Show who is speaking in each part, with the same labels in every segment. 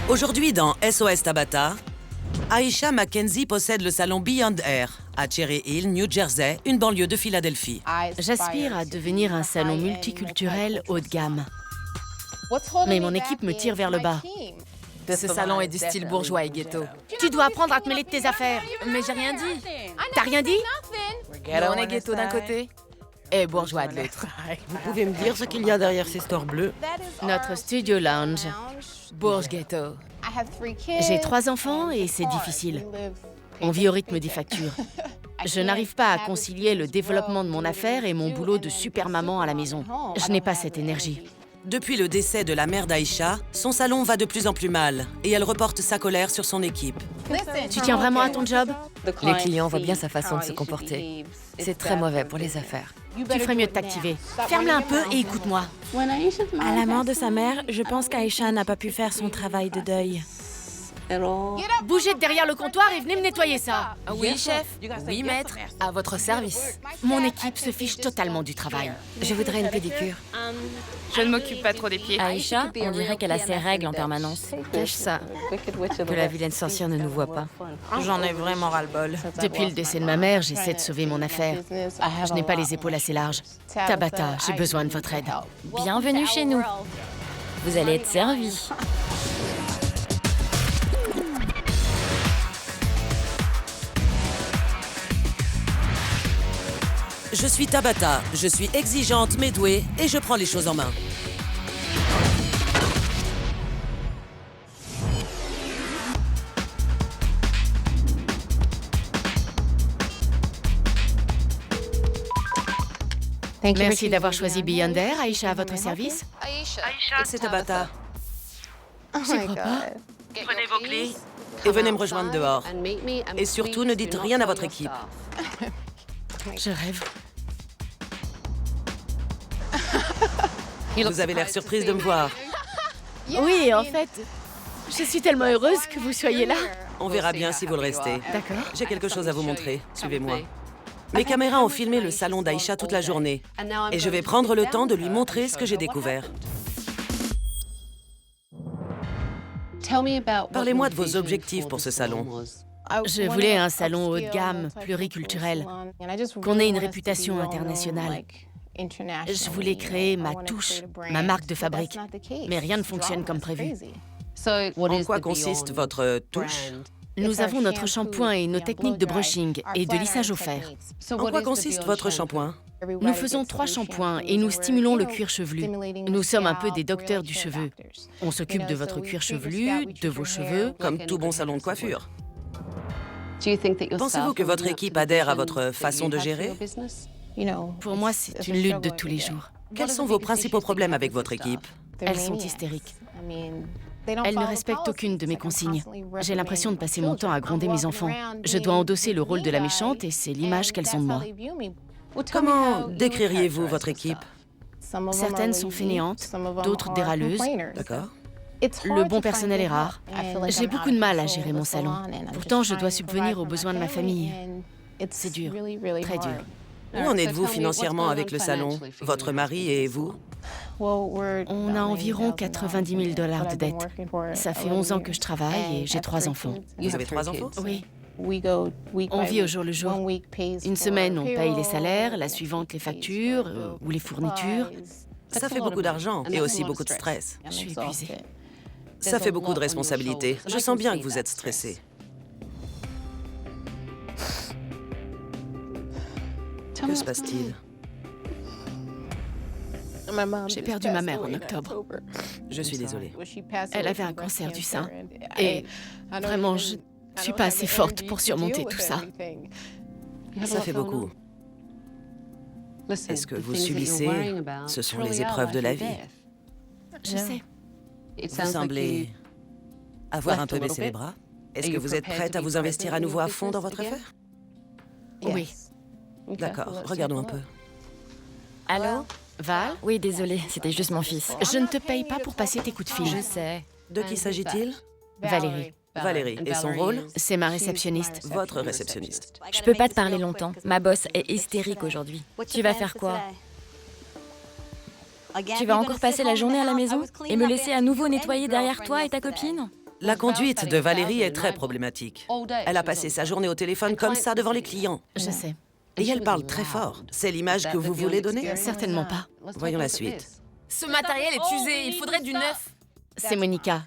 Speaker 1: Aujourd'hui, dans SOS Tabata, Aisha Mackenzie possède le salon Beyond Air à Cherry Hill, New Jersey, une banlieue de Philadelphie.
Speaker 2: J'aspire à devenir un salon multiculturel haut de gamme. Mais mon équipe me tire vers le bas.
Speaker 3: Ce salon est du style bourgeois et ghetto.
Speaker 2: Tu dois apprendre à te mêler de tes affaires.
Speaker 3: Mais j'ai rien dit.
Speaker 2: T'as rien dit?
Speaker 3: On est ghetto d'un côté et bourgeois de l'autre.
Speaker 1: Vous pouvez me dire ce qu'il y a derrière ces stores bleus?
Speaker 2: Notre studio lounge.
Speaker 3: Bourge ghetto.
Speaker 2: J'ai 3 enfants et c'est difficile. On vit au rythme des factures. Je n'arrive pas à concilier le développement de mon affaire et mon boulot de super maman à la maison. Je n'ai pas cette énergie.
Speaker 1: Depuis le décès de la mère d'Aisha, son salon va de plus en plus mal et elle reporte sa colère sur son équipe.
Speaker 2: Tu tiens vraiment à ton job?
Speaker 4: Les clients voient bien sa façon de se comporter. C'est très mauvais pour les affaires.
Speaker 2: Tu ferais mieux de t'activer. Ferme-la un peu et écoute-moi.
Speaker 5: À la mort de sa mère, je pense qu'Aisha n'a pas pu faire son travail de deuil.
Speaker 2: Bougez de derrière le comptoir et venez me nettoyer ça.
Speaker 3: Oui, chef. Oui, maître. À votre service.
Speaker 2: Mon équipe se fiche totalement du travail.
Speaker 4: Je voudrais une pédicure.
Speaker 3: Je ne m'occupe pas trop des pieds.
Speaker 4: Aisha, on dirait qu'elle a ses règles en permanence.
Speaker 2: Cache ça.
Speaker 4: Que la vilaine sorcière ne nous voit pas.
Speaker 5: J'en ai vraiment ras-le-bol.
Speaker 2: Depuis le décès de ma mère, j'essaie de sauver mon affaire. Je n'ai pas les épaules assez larges. Tabata, j'ai besoin de votre aide.
Speaker 4: Bienvenue chez nous. Vous allez être servi.
Speaker 1: Je suis Tabata, je suis exigeante mais douée et je prends les choses en main.
Speaker 2: Merci d'avoir choisi Beyond Air. Aisha, à votre service.
Speaker 1: C'est Tabata.
Speaker 2: J'y crois pas.
Speaker 1: Prenez vos clés et venez me rejoindre dehors. Et surtout, ne dites rien à votre équipe.
Speaker 2: Je rêve.
Speaker 1: Vous avez l'air surprise de me voir.
Speaker 2: Oui, en fait, je suis tellement heureuse que vous soyez là.
Speaker 1: On verra bien si vous le restez.
Speaker 2: D'accord.
Speaker 1: J'ai quelque chose à vous montrer. Suivez-moi. Mes caméras ont filmé le salon d'Aisha toute la journée. Et je vais prendre le temps de lui montrer ce que j'ai découvert. Parlez-moi de vos objectifs pour ce salon.
Speaker 2: Je voulais un salon haut de gamme, pluriculturel, qu'on ait une réputation internationale. Je voulais créer ma touche, ma marque de fabrique, mais rien ne fonctionne comme prévu.
Speaker 1: En quoi consiste votre touche?
Speaker 2: Nous avons notre shampoing et nos techniques de brushing et de lissage au fer.
Speaker 1: En quoi consiste votre shampoing?
Speaker 2: Nous faisons 3 shampoings et nous stimulons le cuir chevelu. Nous sommes un peu des docteurs du cheveu. On s'occupe de votre cuir chevelu, de vos cheveux.
Speaker 1: Comme tout bon salon de coiffure. Pensez-vous que votre équipe adhère à votre façon de gérer?
Speaker 2: Pour moi, c'est une lutte de tous les jours.
Speaker 1: Quels sont vos principaux problèmes avec votre équipe?
Speaker 2: Elles sont hystériques. Elles ne respectent aucune de mes consignes. J'ai l'impression de passer mon temps à gronder mes enfants. Je dois endosser le rôle de la méchante et c'est l'image qu'elles ont de moi.
Speaker 1: Comment décririez-vous votre équipe?
Speaker 2: Certaines sont fainéantes, d'autres dérâleuses.
Speaker 1: D'accord.
Speaker 2: Le bon personnel est rare. J'ai beaucoup de mal à gérer mon salon. Pourtant, je dois subvenir aux besoins de ma famille. C'est dur, très dur.
Speaker 1: Où en êtes-vous financièrement avec le salon? Votre mari et vous?
Speaker 2: On a environ 90 000 $ de dettes. Ça fait 11 ans que je travaille et j'ai 3 enfants.
Speaker 1: Vous avez 3 enfants?
Speaker 2: Oui. On vit au jour le jour. Une semaine, on paye les salaires, la suivante, les factures ou les fournitures.
Speaker 1: Ça fait beaucoup d'argent et aussi beaucoup de stress.
Speaker 2: Je suis épuisée.
Speaker 1: Ça fait beaucoup de responsabilités. Je sens bien que vous êtes stressé. Que se passe-t-il?
Speaker 2: J'ai perdu ma mère en octobre.
Speaker 1: Je suis désolée.
Speaker 2: Elle avait un cancer du sein. Et vraiment, je ne suis pas assez forte pour surmonter tout ça.
Speaker 1: Ça fait beaucoup. Est-ce que vous subissez? Ce sont les épreuves de la vie.
Speaker 2: Je sais.
Speaker 1: Vous semblez avoir un peu baissé les bras. Est-ce que vous êtes prête à vous investir à nouveau à fond dans votre affaire?
Speaker 2: Oui.
Speaker 1: D'accord, regardons un peu.
Speaker 4: Allô?
Speaker 2: Val?
Speaker 4: Oui, désolée, c'était juste mon fils.
Speaker 2: Je ne te paye pas pour passer tes coups de fil.
Speaker 4: Je sais.
Speaker 1: De qui s'agit-il?
Speaker 2: Valérie.
Speaker 1: Valérie. Et son rôle?
Speaker 2: C'est ma réceptionniste.
Speaker 1: Votre réceptionniste.
Speaker 4: Je peux pas te parler longtemps. Ma boss est hystérique aujourd'hui. Tu vas faire quoi? Tu vas encore passer la journée à la maison et me laisser à nouveau nettoyer derrière toi et ta copine?
Speaker 1: La conduite de Valérie est très problématique. Elle a passé sa journée au téléphone comme ça devant les clients.
Speaker 2: Je sais.
Speaker 1: Et elle parle très fort. C'est l'image que vous voulez donner?
Speaker 2: Certainement pas.
Speaker 1: Voyons la suite.
Speaker 3: Ce matériel est usé, il faudrait du neuf.
Speaker 2: C'est Monica.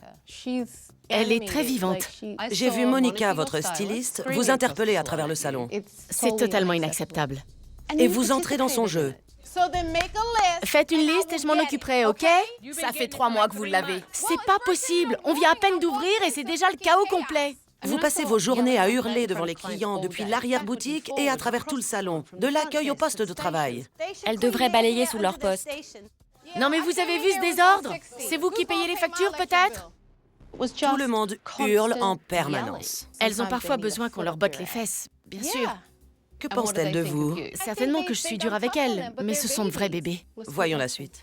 Speaker 2: Elle est très vivante.
Speaker 1: J'ai vu Monica, votre styliste, vous interpeller à travers le salon.
Speaker 2: C'est totalement inacceptable.
Speaker 1: Et vous entrez dans son jeu.
Speaker 2: Faites une liste et je m'en occuperai, ok?
Speaker 3: Ça fait 3 mois que vous l'avez.
Speaker 2: C'est pas possible. On vient à peine d'ouvrir et c'est déjà le chaos complet.
Speaker 1: Vous passez vos journées à hurler devant les clients depuis l'arrière-boutique et à travers tout le salon, de l'accueil au poste de travail.
Speaker 4: Elle devrait balayer sous leur poste.
Speaker 2: Non mais vous avez vu ce désordre? C'est vous qui payez les factures peut-être?
Speaker 1: Tout le monde hurle en permanence.
Speaker 2: Elles ont parfois besoin qu'on leur botte les fesses, bien sûr.
Speaker 1: Que pense-t-elle de vous?
Speaker 2: Certainement que je suis dure avec elles, mais ce sont de vrais bébés.
Speaker 1: Voyons la suite.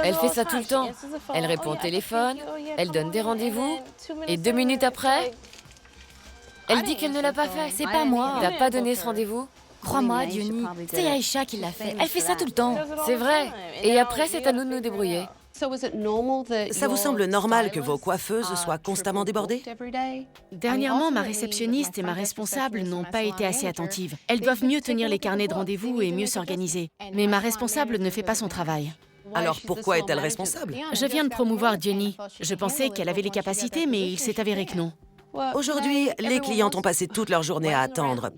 Speaker 4: Elle fait ça tout le temps. Elle répond au téléphone, elle donne des rendez-vous, et 2 minutes après, elle dit qu'elle ne l'a pas fait.
Speaker 6: C'est pas moi.
Speaker 4: T'as pas donné ce rendez-vous?
Speaker 6: Crois-moi, Diony, c'est Aïcha qui l'a fait. Elle fait ça tout le temps.
Speaker 4: C'est vrai. Et après, c'est à nous de nous débrouiller.
Speaker 1: Ça vous semble normal que vos coiffeuses soient constamment débordées?
Speaker 2: Dernièrement, ma réceptionniste et ma responsable n'ont pas été assez attentives. Elles doivent mieux tenir les carnets de rendez-vous et mieux s'organiser. Mais ma responsable ne fait pas son travail.
Speaker 1: Alors pourquoi est-elle responsable?
Speaker 2: Je viens de promouvoir Diony. Je pensais qu'elle avait les capacités, mais il s'est avéré que non.
Speaker 1: Aujourd'hui, les clientes ont passé toute leur journée à attendre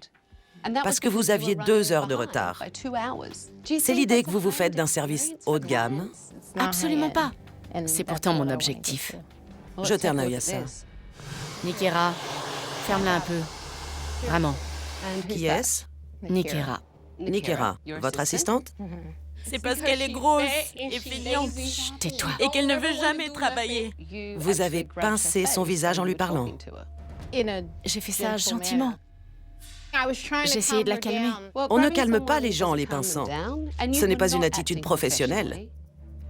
Speaker 1: parce que vous aviez 2 heures de retard. C'est l'idée que vous vous faites d'un service haut de gamme?
Speaker 2: Absolument pas. C'est pourtant mon objectif.
Speaker 1: Jetez un œil à ça.
Speaker 2: Nikera, ferme-la un peu. Vraiment.
Speaker 1: Qui est-ce?
Speaker 2: Nikera.
Speaker 1: Nikera, votre assistante?
Speaker 5: C'est parce qu'elle est grosse et feignante
Speaker 2: Chut, tais-toi.
Speaker 5: et qu'elle ne veut jamais travailler.
Speaker 1: Vous avez pincé son visage en lui parlant.
Speaker 2: J'ai fait ça gentiment. J'ai essayé de la calmer.
Speaker 1: On ne calme pas les gens en les pinçant. Ce n'est pas une attitude professionnelle.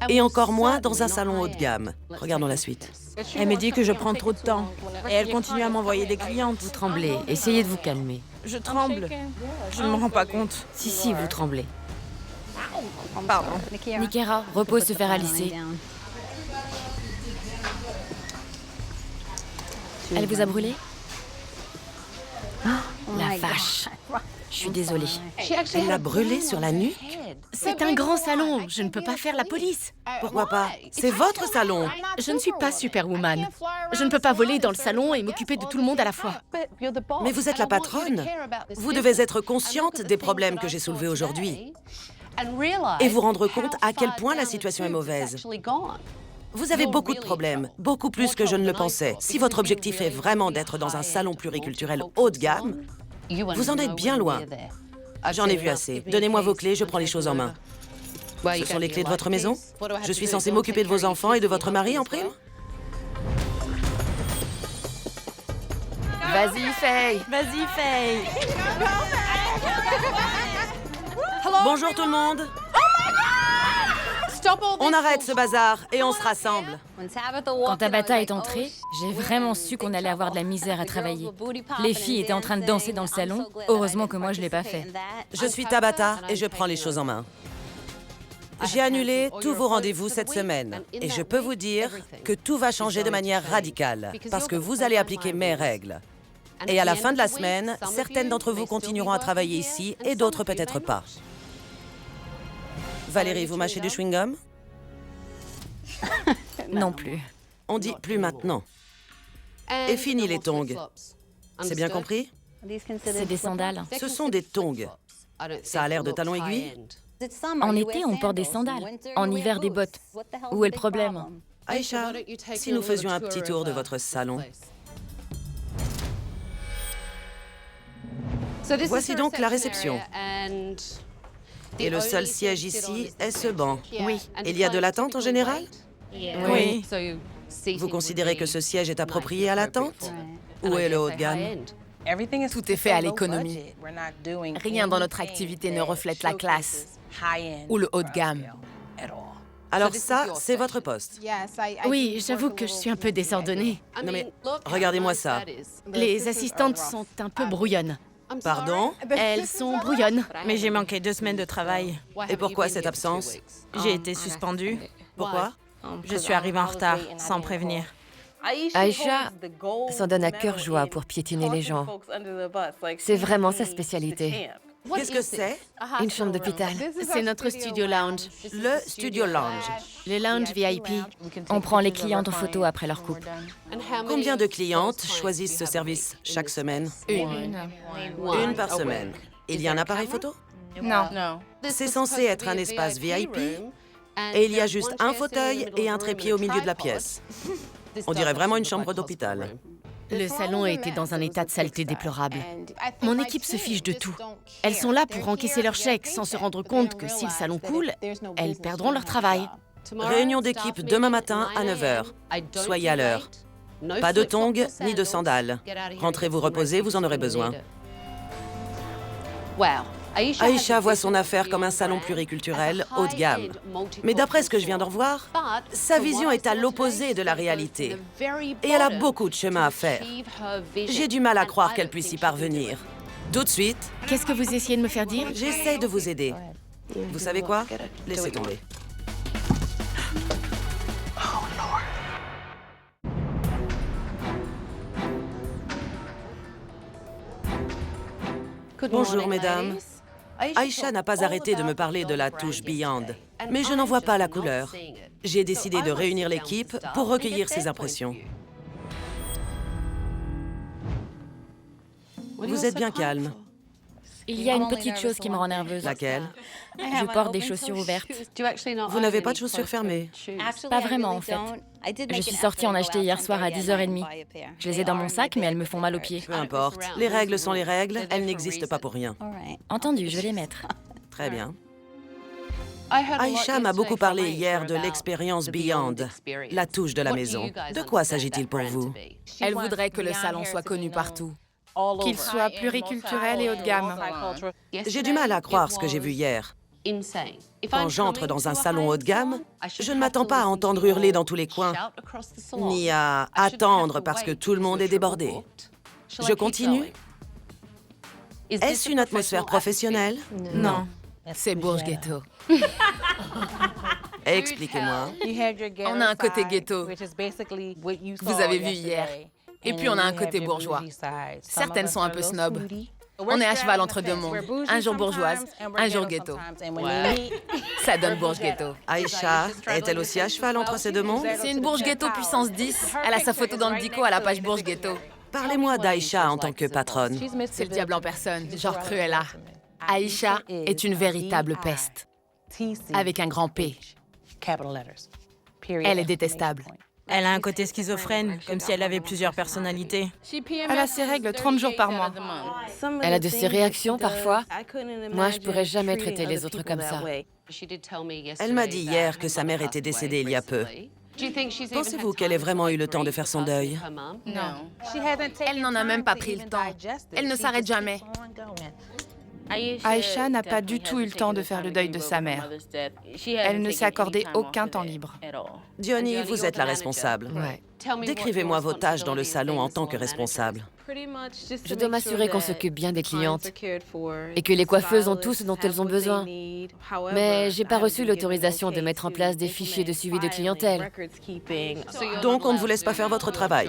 Speaker 1: Et encore moins dans un salon haut de gamme. Regardons la suite.
Speaker 5: Elle me dit que je prends trop de temps et elle continue à m'envoyer des clientes.
Speaker 4: Vous tremblez, essayez de vous calmer.
Speaker 5: Je tremble. Je ne me rends pas compte.
Speaker 4: Si, vous tremblez.
Speaker 5: Pardon.
Speaker 4: Nikera, repose se faire à lisser. Elle vous a brûlé? La vache. Je suis désolée.
Speaker 1: Elle l'a brûlé sur la nuque?
Speaker 2: C'est un grand salon. Je ne peux pas faire la police.
Speaker 1: Pourquoi pas? C'est votre salon.
Speaker 2: Je ne suis pas Superwoman. Je ne peux pas voler dans le salon et m'occuper de tout le monde à la fois.
Speaker 1: Mais vous êtes la patronne. Vous devez être consciente des problèmes que j'ai soulevés aujourd'hui et vous rendre compte à quel point la situation est mauvaise. Vous avez beaucoup de problèmes, beaucoup plus que je ne le pensais. Si votre objectif est vraiment d'être dans un salon pluriculturel haut de gamme, vous en êtes bien loin. J'en ai vu assez. Donnez-moi vos clés, je prends les choses en main. Ce sont les clés de votre maison? Je suis censée m'occuper de vos enfants et de votre mari en prime?
Speaker 4: Vas-y, Faye.
Speaker 5: Vas-y, Faye.
Speaker 1: Bonjour tout le monde. On arrête ce bazar et on se rassemble.
Speaker 6: Quand Tabata est entrée, j'ai vraiment su qu'on allait avoir de la misère à travailler. Les filles étaient en train de danser dans le salon. Heureusement que moi, je l'ai pas fait.
Speaker 1: Je suis Tabata et je prends les choses en main. J'ai annulé tous vos rendez-vous cette semaine et je peux vous dire que tout va changer de manière radicale parce que vous allez appliquer mes règles. Et à la fin de la semaine, certaines d'entre vous continueront à travailler ici et d'autres peut-être pas. Valérie, vous mâchez du chewing-gum?
Speaker 6: Non plus.
Speaker 1: On dit plus maintenant. Et fini les tongs. C'est bien compris?
Speaker 6: C'est des sandales.
Speaker 1: Ce sont des tongs. Ça a l'air de talons aiguilles?
Speaker 6: En été, on porte des sandales. En hiver, des bottes. Où est le problème?
Speaker 1: Aïcha, si nous faisions un petit tour de votre salon. Voici donc la réception. Et le seul siège ici est ce banc.
Speaker 2: Oui.
Speaker 1: Il y a de l'attente en général?
Speaker 5: Oui.
Speaker 1: Vous considérez que ce siège est approprié à l'attente? Où est le haut de gamme?
Speaker 3: Tout est fait à l'économie. Rien dans notre activité ne reflète la classe ou le haut de gamme.
Speaker 1: Alors ça, c'est votre poste.
Speaker 2: Oui, j'avoue que je suis un peu désordonnée.
Speaker 1: Non mais, regardez-moi ça.
Speaker 2: Les assistantes sont un peu brouillonnes.
Speaker 1: Pardon?
Speaker 2: Elles sont brouillonnes.
Speaker 5: Mais j'ai manqué 2 semaines de travail.
Speaker 1: Et pourquoi cette absence?
Speaker 5: J'ai été suspendue.
Speaker 1: Pourquoi?
Speaker 5: Je suis arrivée en retard, sans prévenir.
Speaker 4: Aïcha s'en donne à cœur joie pour piétiner les gens. C'est vraiment sa spécialité.
Speaker 1: Qu'est-ce que c'est?
Speaker 4: Une chambre d'hôpital.
Speaker 2: C'est notre studio lounge.
Speaker 1: Le studio lounge.
Speaker 2: Le lounge VIP. On prend les clientes en photo après leur couple.
Speaker 1: Combien de clientes choisissent ce service chaque semaine? Une par semaine. Il y a un appareil photo?
Speaker 6: Non.
Speaker 1: C'est censé être un espace VIP et il y a juste un fauteuil et un trépied au milieu de la pièce. On dirait vraiment une chambre d'hôpital.
Speaker 2: Le salon était dans un état de saleté déplorable. Mon équipe se fiche de tout. Elles sont là pour encaisser leur chèque sans se rendre compte que si le salon coule, elles perdront leur travail.
Speaker 1: Réunion d'équipe demain matin à 9 h. Soyez à l'heure. Pas de tongs ni de sandales. Rentrez vous reposer, vous en aurez besoin. Aïcha voit son affaire comme un salon pluriculturel haut de gamme. Mais d'après ce que je viens de revoir, sa vision est à l'opposé de la réalité. Et elle a beaucoup de chemin à faire. J'ai du mal à croire qu'elle puisse y parvenir. Tout de suite,
Speaker 2: Qu'est-ce que vous essayez de me faire dire?
Speaker 1: j'essaie de vous aider. Vous savez quoi? Laissez tomber. Bonjour, mesdames. Aïcha n'a pas arrêté de me parler de la touche Beyond, mais je n'en vois pas la couleur. J'ai décidé de réunir l'équipe pour recueillir ses impressions. Vous êtes bien calme.
Speaker 6: Il y a une petite chose qui me rend nerveuse.
Speaker 1: Laquelle?
Speaker 6: Je porte des chaussures ouvertes.
Speaker 1: Vous n'avez pas de chaussures fermées.
Speaker 6: Pas vraiment, en fait. Je suis sortie en acheter hier soir à 10h30. Je les ai dans mon sac, mais elles me font mal aux pieds.
Speaker 1: Peu importe. Les règles sont les règles, elles n'existent pas pour rien.
Speaker 6: Entendu, je vais les mettre.
Speaker 1: Très bien. Aïcha m'a beaucoup parlé hier de l'expérience Beyond, la touche de la maison. De quoi s'agit-il pour vous?
Speaker 3: Elle voudrait que le salon soit connu partout.
Speaker 7: Qu'il soit pluriculturel et haut de gamme.
Speaker 1: J'ai du mal à croire ce que j'ai vu hier. Quand j'entre dans un salon haut de gamme, je ne m'attends pas à entendre hurler dans tous les coins, ni à attendre parce que tout le monde est débordé. Je continue? Est-ce une atmosphère professionnelle?
Speaker 2: Non.
Speaker 3: C'est Bourges Ghetto.
Speaker 1: Expliquez-moi.
Speaker 3: On a un côté ghetto. Vous avez vu hier. Et puis on a un côté bourgeois. Certaines sont un peu snob. On est à cheval entre deux mondes. Un jour bourgeoise, un jour ghetto. Ça donne Bourges Ghetto.
Speaker 1: Aïcha est-elle aussi à cheval entre ces deux mondes?
Speaker 3: C'est une Bourges Ghetto puissance 10. Elle a sa photo dans le dico à la page Bourges Ghetto.
Speaker 1: Parlez-moi d'Aïcha en tant que patronne.
Speaker 3: C'est le diable en personne, genre Cruella. Aïcha est une véritable peste. Avec un grand P. Elle est détestable.
Speaker 5: Elle a un côté schizophrène, comme si elle avait plusieurs personnalités.
Speaker 7: Elle a ses règles 30 jours par mois.
Speaker 4: Elle a de ces réactions parfois. Moi, je pourrais jamais traiter les autres comme ça.
Speaker 1: Elle m'a dit hier que sa mère était décédée il y a peu. Pensez-vous qu'elle ait vraiment eu le temps de faire son deuil?
Speaker 3: Non. Elle n'en a même pas pris le temps. Elle ne s'arrête jamais.
Speaker 7: Aïcha n'a pas du tout eu le temps de faire le deuil de sa mère. Elle ne s'est accordé aucun temps libre.
Speaker 1: Diony, vous êtes la responsable.
Speaker 4: Ouais.
Speaker 1: Décrivez-moi vos tâches dans le salon en tant que responsable.
Speaker 4: Je dois m'assurer qu'on s'occupe bien des clientes et que les coiffeuses ont tout ce dont elles ont besoin. Mais j'ai pas reçu l'autorisation de mettre en place des fichiers de suivi de clientèle.
Speaker 1: Donc on ne vous laisse pas faire votre travail.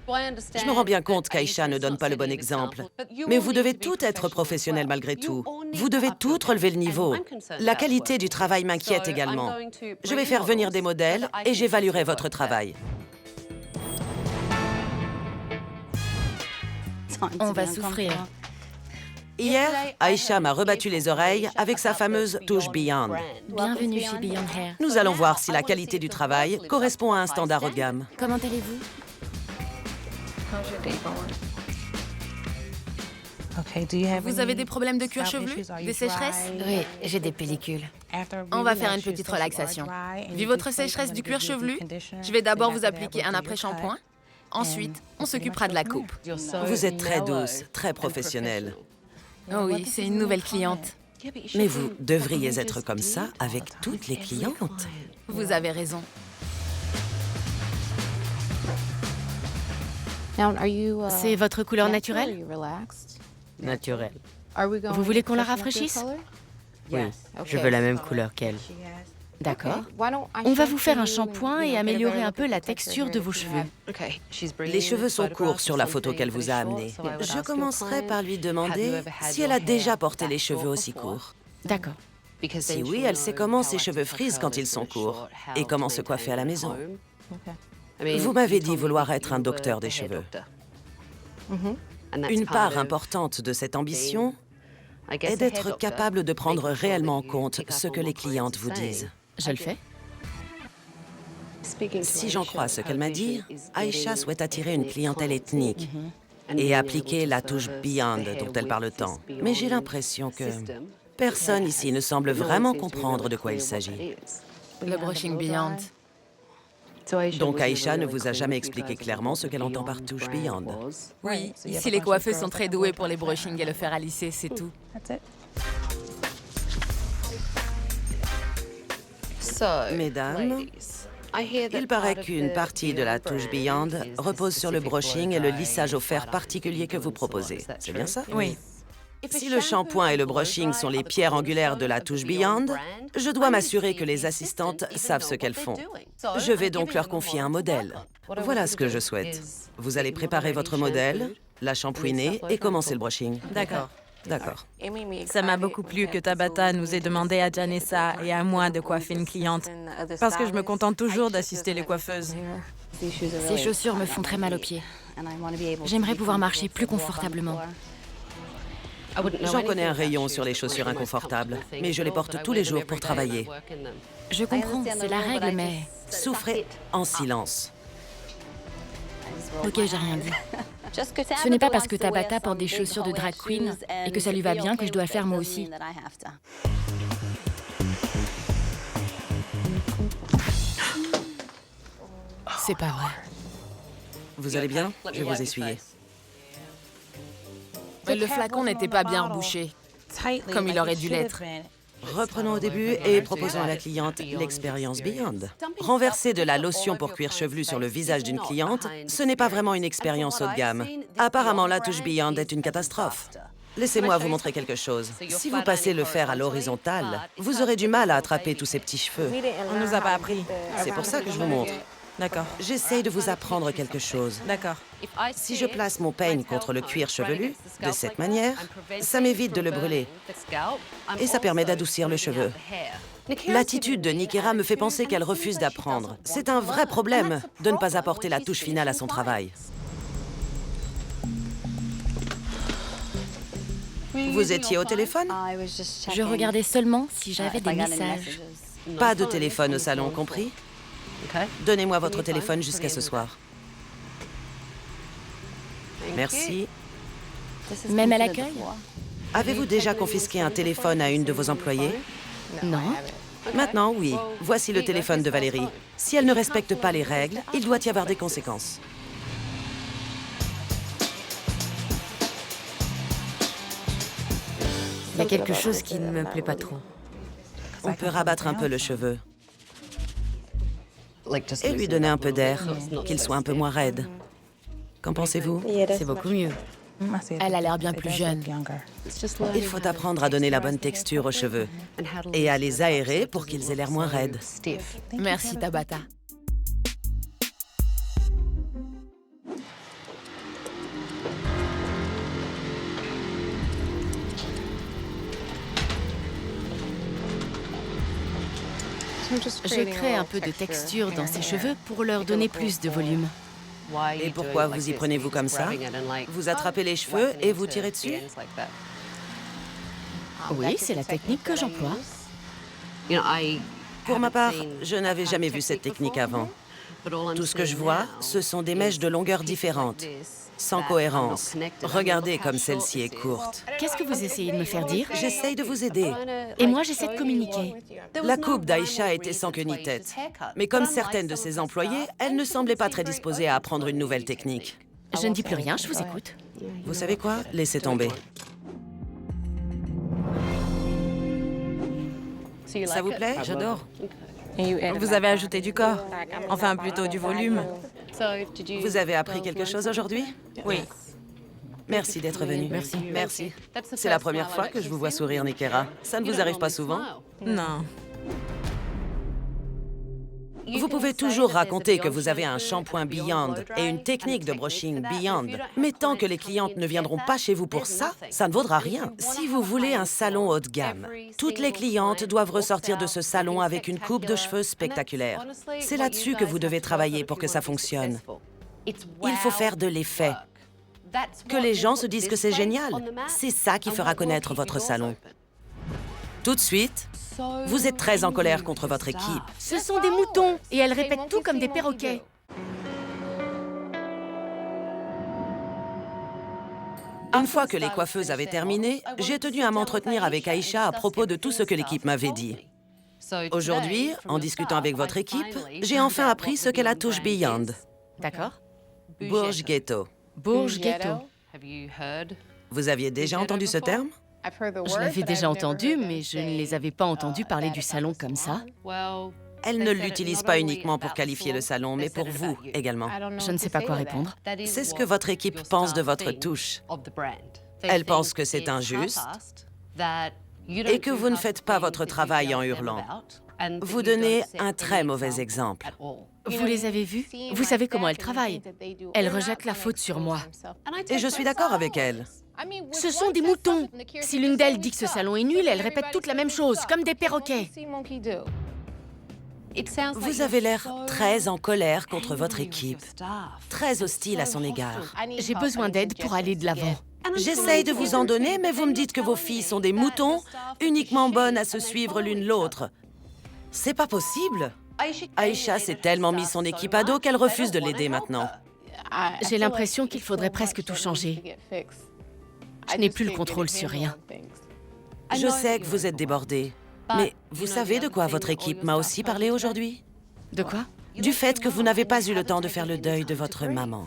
Speaker 1: Je me rends bien compte qu'Aïcha ne donne pas le bon exemple. Mais vous devez tout être professionnel malgré tout. Vous devez tout relever le niveau. La qualité du travail m'inquiète également. Je vais faire venir des modèles et j'évaluerai votre travail.
Speaker 6: On va souffrir.
Speaker 1: Hier, Aïcha m'a rebattu les oreilles avec sa fameuse touche Beyond.
Speaker 6: Bienvenue chez Beyond Hair.
Speaker 1: Nous allons voir si la qualité du travail correspond à un standard haut de gamme.
Speaker 6: Comment allez-vous?
Speaker 3: Vous avez des problèmes de cuir chevelu? Des sécheresses?
Speaker 4: Oui, j'ai des pellicules.
Speaker 3: On va faire une petite relaxation. Vu votre sécheresse du cuir chevelu, je vais d'abord vous appliquer un après-shampoing. Ensuite, on s'occupera de la coupe.
Speaker 1: Vous êtes très douce, très professionnelle.
Speaker 3: Oh oui, c'est une nouvelle cliente.
Speaker 1: Mais vous devriez être comme ça avec toutes les clientes.
Speaker 3: Vous avez raison.
Speaker 2: C'est votre couleur naturelle?
Speaker 8: Naturel.
Speaker 2: Vous voulez qu'on la rafraîchisse?
Speaker 8: Oui, je veux la même couleur qu'elle.
Speaker 2: D'accord. On va vous faire un shampoing et améliorer un peu la texture de vos cheveux.
Speaker 1: Les cheveux sont courts sur la photo qu'elle vous a amenée. Je commencerai par lui demander si elle a déjà porté les cheveux aussi courts.
Speaker 2: D'accord.
Speaker 1: Si oui, elle sait comment ses cheveux frisent quand ils sont courts et comment se coiffer à la maison. Vous m'avez dit vouloir être un docteur des cheveux. Une part importante de cette ambition est d'être capable de prendre réellement en compte ce que les clientes vous disent.
Speaker 2: Je le fais.
Speaker 1: Si j'en crois ce qu'elle m'a dit, Aïcha souhaite attirer une clientèle ethnique et appliquer la touche Beyond dont elle parle tant. Mais j'ai l'impression que personne ici ne semble vraiment comprendre de quoi il s'agit.
Speaker 3: Le brushing Beyond.
Speaker 1: Donc Aïcha ne vous a jamais expliqué clairement ce qu'elle entend par touche Beyond.
Speaker 3: Oui, ici les coiffeuses sont très douées pour les brushings et le fer à lisser, c'est tout.
Speaker 1: Mesdames, il paraît qu'une partie de la touche Beyond repose sur le brushing et le lissage au fer particulier que vous proposez. C'est bien ça?
Speaker 5: Oui.
Speaker 1: Si le shampoing et le brushing sont les pierres angulaires de la touche Beyond, je dois m'assurer que les assistantes savent ce qu'elles font. Je vais donc leur confier un modèle. Voilà ce que je souhaite. Vous allez préparer votre modèle, la shampouiner et commencer le brushing.
Speaker 5: D'accord.
Speaker 1: D'accord.
Speaker 5: Ça m'a beaucoup plu que Tabata nous ait demandé à Janessa et à moi de coiffer une cliente. Parce que je me contente toujours d'assister les coiffeuses.
Speaker 2: Ces chaussures me font très mal aux pieds. J'aimerais pouvoir marcher plus confortablement.
Speaker 1: J'en connais un rayon sur les chaussures inconfortables, mais je les porte tous les jours pour travailler.
Speaker 2: Je comprends, c'est la règle, mais...
Speaker 1: Souffrez en silence.
Speaker 2: Ok, j'ai rien dit. Ce n'est pas parce que Tabata porte des chaussures de drag queen et que ça lui va bien que je dois le faire moi aussi.
Speaker 3: C'est pas vrai.
Speaker 1: Vous allez bien? Je vais vous essuyer.
Speaker 3: Mais le flacon n'était pas bien rebouché, comme il aurait dû l'être.
Speaker 1: Reprenons au début et proposons à la cliente l'expérience Beyond. Renverser de la lotion pour cuir chevelu sur le visage d'une cliente, ce n'est pas vraiment une expérience haut de gamme. Apparemment, la touche Beyond est une catastrophe. Laissez-moi vous montrer quelque chose. Si vous passez le fer à l'horizontale, vous aurez du mal à attraper tous ces petits cheveux.
Speaker 5: On nous a pas appris.
Speaker 1: C'est pour ça que je vous montre.
Speaker 5: D'accord.
Speaker 1: J'essaye de vous apprendre quelque chose.
Speaker 5: D'accord.
Speaker 1: Si je place mon peigne contre le cuir chevelu, de cette manière, ça m'évite de le brûler. Et ça permet d'adoucir le cheveu. L'attitude de Nikera me fait penser qu'elle refuse d'apprendre. C'est un vrai problème de ne pas apporter la touche finale à son travail. Vous étiez au téléphone?
Speaker 2: Je regardais seulement si j'avais des messages.
Speaker 1: Pas de téléphone au salon, compris? Donnez-moi votre téléphone jusqu'à ce soir. Merci.
Speaker 2: Même à l'accueil?
Speaker 1: Avez-vous déjà confisqué un téléphone à une de vos employées?
Speaker 2: Non.
Speaker 1: Maintenant, oui. Voici le téléphone de Valérie. Si elle ne respecte pas les règles, il doit y avoir des conséquences.
Speaker 4: Il y a quelque chose qui ne me plaît pas trop.
Speaker 1: On peut rabattre un peu le cheveu. Et lui donner un peu d'air, qu'il soit un peu moins raide. Qu'en pensez-vous?
Speaker 4: C'est beaucoup mieux.
Speaker 2: Elle a l'air bien plus jeune.
Speaker 1: Il faut apprendre à donner la bonne texture aux cheveux et à les aérer pour qu'ils aient l'air moins raides.
Speaker 3: Merci Tabata.
Speaker 2: Je crée un peu de texture dans ses cheveux pour leur donner plus de volume.
Speaker 1: Et pourquoi vous y prenez-vous comme ça? Vous attrapez les cheveux et vous tirez dessus?
Speaker 2: Oui, c'est la technique que j'emploie.
Speaker 1: Pour ma part, je n'avais jamais vu cette technique avant. Tout ce que je vois, ce sont des mèches de longueurs différentes, sans cohérence. Regardez comme celle-ci est courte.
Speaker 2: Qu'est-ce que vous essayez de me faire dire?
Speaker 1: J'essaye de vous aider.
Speaker 2: Et moi, j'essaie de communiquer.
Speaker 1: La coupe d'Aïcha était sans queue ni tête. Mais comme certaines de ses employées, elle ne semblait pas très disposée à apprendre une nouvelle technique.
Speaker 2: Je ne dis plus rien, je vous écoute.
Speaker 1: Vous savez quoi? Laissez tomber. Ça vous plaît?
Speaker 4: J'adore.
Speaker 5: Vous avez ajouté du corps. Enfin, plutôt du volume.
Speaker 1: Vous avez appris quelque chose aujourd'hui?
Speaker 5: Oui.
Speaker 1: Merci d'être venu.
Speaker 4: Merci.
Speaker 1: Merci. C'est la première fois que je vous vois sourire, Nikera. Ça ne vous arrive pas souvent?
Speaker 5: Non.
Speaker 1: Vous pouvez toujours raconter que vous avez un shampoing Beyond et une technique de brushing Beyond, mais tant que les clientes ne viendront pas chez vous pour ça, ça ne vaudra rien. Si vous voulez un salon haut de gamme, toutes les clientes doivent ressortir de ce salon avec une coupe de cheveux spectaculaire. C'est là-dessus que vous devez travailler pour que ça fonctionne. Il faut faire de l'effet. Que les gens se disent que c'est génial. C'est ça qui fera connaître votre salon. Tout de suite, vous êtes très en colère contre votre équipe.
Speaker 2: Ce sont des moutons et elles répètent tout comme des perroquets.
Speaker 1: Une fois que les coiffeuses avaient terminé, j'ai tenu à m'entretenir avec Aïcha à propos de tout ce que l'équipe m'avait dit. Aujourd'hui, en discutant avec votre équipe, j'ai enfin appris ce qu'est la touche Beyond.
Speaker 2: D'accord.
Speaker 1: Bourge Ghetto.
Speaker 2: Bourge Ghetto.
Speaker 1: Vous aviez déjà entendu ce terme?
Speaker 2: Je l'avais déjà entendu, mais je ne les avais pas entendus parler du salon comme ça.
Speaker 1: Elle ne l'utilise pas uniquement pour qualifier le salon, mais pour vous également.
Speaker 2: Je ne sais pas quoi répondre.
Speaker 1: C'est ce que votre équipe pense de votre touche. Elle pense que c'est injuste et que vous ne faites pas votre travail en hurlant. Vous donnez un très mauvais exemple.
Speaker 2: Vous les avez vus? Vous savez comment elles travaillent. Elles rejettent la faute sur moi.
Speaker 1: Et je suis d'accord avec elle.
Speaker 2: Ce sont des moutons. Si l'une d'elles dit que ce salon est nul, elles répètent toutes la même chose, comme des perroquets.
Speaker 1: Vous avez l'air très en colère contre votre équipe, très hostile à son égard.
Speaker 2: J'ai besoin d'aide pour aller de l'avant.
Speaker 1: J'essaye de vous en donner, mais vous me dites que vos filles sont des moutons, uniquement bonnes à se suivre l'une l'autre. C'est pas possible. Aïcha s'est tellement mis son équipe à dos qu'elle refuse de l'aider maintenant.
Speaker 2: J'ai l'impression qu'il faudrait presque tout changer. Je n'ai plus le contrôle sur rien.
Speaker 1: Je sais que vous êtes débordés, mais vous savez de quoi votre équipe m'a aussi parlé aujourd'hui?
Speaker 2: De quoi?
Speaker 1: Du fait que vous n'avez pas eu le temps de faire le deuil de votre maman.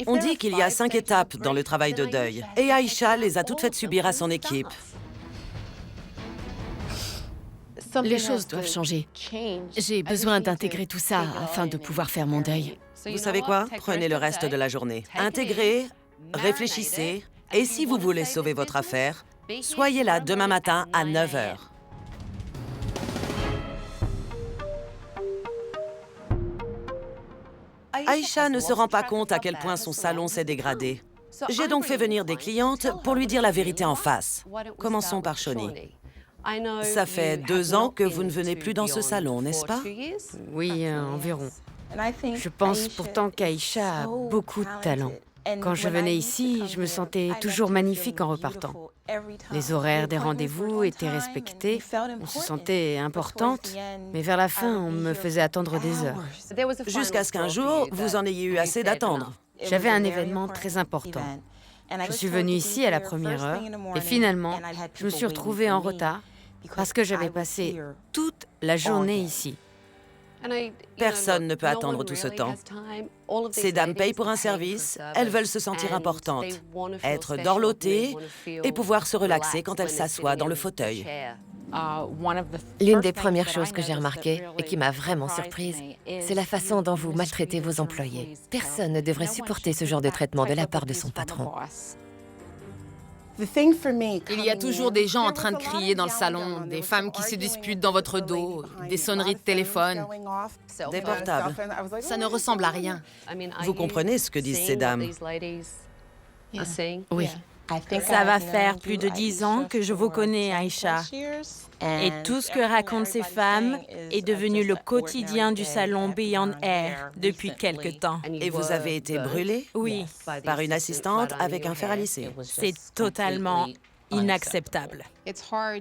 Speaker 1: On dit qu'il y a 5 étapes dans le travail de deuil, et Aïcha les a toutes faites subir à son équipe.
Speaker 2: Les choses doivent changer. J'ai besoin d'intégrer tout ça afin de pouvoir faire mon deuil.
Speaker 1: Vous savez quoi? Prenez le reste de la journée. Intégrez, réfléchissez, et si vous voulez sauver votre affaire, soyez là demain matin à 9 h. Aïcha ne se rend pas compte à quel point son salon s'est dégradé. J'ai donc fait venir des clientes pour lui dire la vérité en face. Commençons par Shoni. Ça fait 2 ans que vous ne venez plus dans ce salon, n'est-ce pas?
Speaker 8: Oui, environ. Je pense pourtant qu'Aïcha a beaucoup de talent. Quand je venais ici, je me sentais toujours magnifique en repartant. Les horaires des rendez-vous étaient respectés, on se sentait importante, mais vers la fin, on me faisait attendre des heures.
Speaker 1: Jusqu'à ce qu'un jour, vous en ayez eu assez d'attendre.
Speaker 8: J'avais un événement très important. Je suis venue ici à la première heure et finalement, je me suis retrouvée en retard parce que j'avais passé toute la journée ici.
Speaker 1: Personne ne peut attendre tout ce temps. Ces dames payent pour un service, elles veulent se sentir importantes, être dorlotées et pouvoir se relaxer quand elles s'assoient dans le fauteuil.
Speaker 4: L'une des premières choses que j'ai remarquées et qui m'a vraiment surprise, c'est la façon dont vous maltraitez vos employés. Personne ne devrait supporter ce genre de traitement de la part de son patron.
Speaker 3: Il y a toujours des gens en train de crier dans le salon, des femmes qui se disputent dans votre dos, des sonneries de téléphone.
Speaker 1: Des portables.
Speaker 3: Ça ne ressemble à rien.
Speaker 1: Vous comprenez ce que disent ces dames?
Speaker 2: Oui.
Speaker 5: Ça va faire plus de 10 ans que je vous connais, Aïcha. Et tout ce que racontent ces femmes est devenu le quotidien du salon Beyond Air depuis quelque temps.
Speaker 1: Et vous avez été brûlée?
Speaker 5: Oui,
Speaker 1: Par une assistante avec un fer à lisser.
Speaker 5: c'est totalement inacceptable.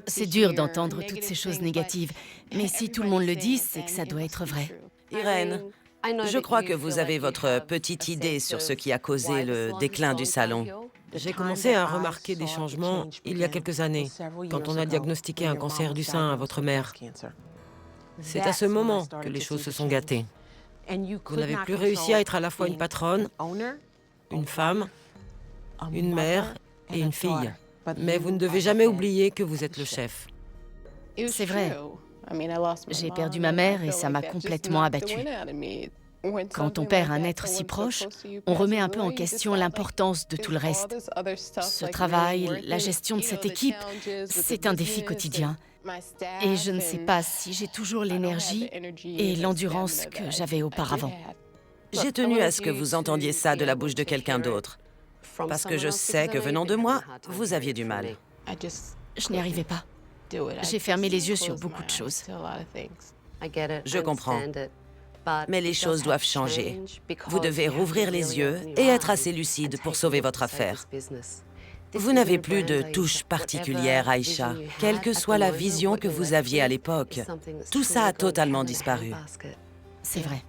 Speaker 2: C'est dur d'entendre toutes ces choses négatives, mais si tout le monde le dit, c'est que ça doit être vrai.
Speaker 1: Irène, je crois que vous avez votre petite idée sur ce qui a causé le déclin du salon.
Speaker 9: J'ai commencé à remarquer des changements il y a quelques années, quand on a diagnostiqué un cancer du sein à votre mère. C'est à ce moment que les choses se sont gâtées. Vous n'avez plus réussi à être à la fois une patronne, une femme, une mère et une fille. Mais vous ne devez jamais oublier que vous êtes le chef.
Speaker 2: C'est vrai. J'ai perdu ma mère et ça m'a complètement abattue. Quand on perd un être si proche, on remet un peu en question l'importance de tout le reste. Ce travail, la gestion de cette équipe, c'est un défi quotidien. Et je ne sais pas si j'ai toujours l'énergie et l'endurance que j'avais auparavant.
Speaker 1: J'ai tenu à ce que vous entendiez ça de la bouche de quelqu'un d'autre. Parce que je sais que venant de moi, vous aviez du mal.
Speaker 2: Je n'y arrivais pas. J'ai fermé les yeux sur beaucoup de choses.
Speaker 1: Je comprends. Mais les choses doivent changer. Vous devez rouvrir les yeux et être assez lucide pour sauver votre affaire. Vous n'avez plus de touche particulière, Aïcha, quelle que soit la vision que vous aviez à l'époque. Tout ça a totalement disparu.
Speaker 2: C'est vrai.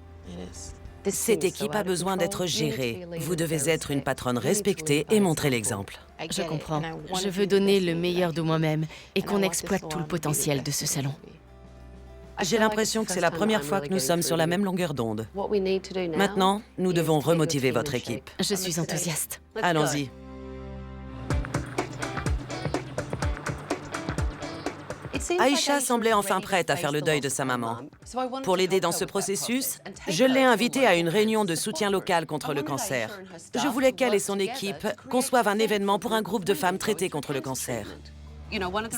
Speaker 1: Cette équipe a besoin d'être gérée. Vous devez être une patronne respectée et montrer l'exemple.
Speaker 2: Je comprends. Je veux donner le meilleur de moi-même et qu'on exploite tout le potentiel de ce salon.
Speaker 1: J'ai l'impression que c'est la première fois que nous sommes sur la même longueur d'onde. Maintenant, nous devons remotiver votre équipe.
Speaker 2: Je suis enthousiaste.
Speaker 1: Allons-y. Aïcha semblait enfin prête à faire le deuil de sa maman. Pour l'aider dans ce processus, je l'ai invitée à une réunion de soutien local contre le cancer. Je voulais qu'elle et son équipe conçoivent un événement pour un groupe de femmes traitées contre le cancer.